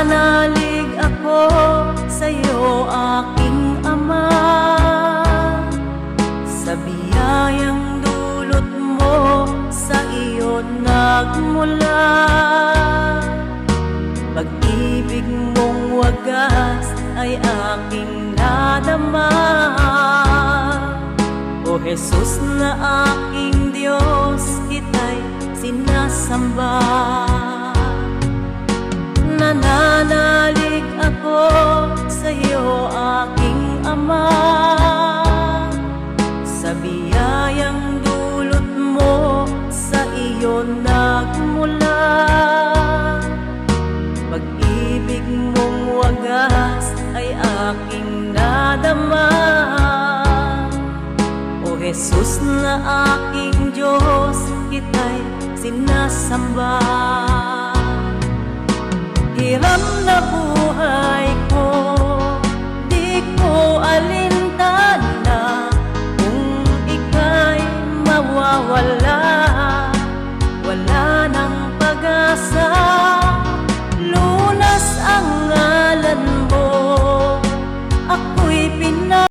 Nananalig ako sa'yo, aking Ama, sa biyayang dulot mo, sa iyo nagmula. Pag-ibig mong wagas ay aking nadama. O Jesus na aking Diyos, kita'y sinasamba. Nananalig ako sa'yo, aking Ama, sa biyayang dulot mo, sa iyo nagmula. Pag-ibig mong wagas ay aking nadama. O Jesus na aking Diyos, kita'y sinasamba. Hirap na buhay ko, di ko alintana, kung ika'y mawawala.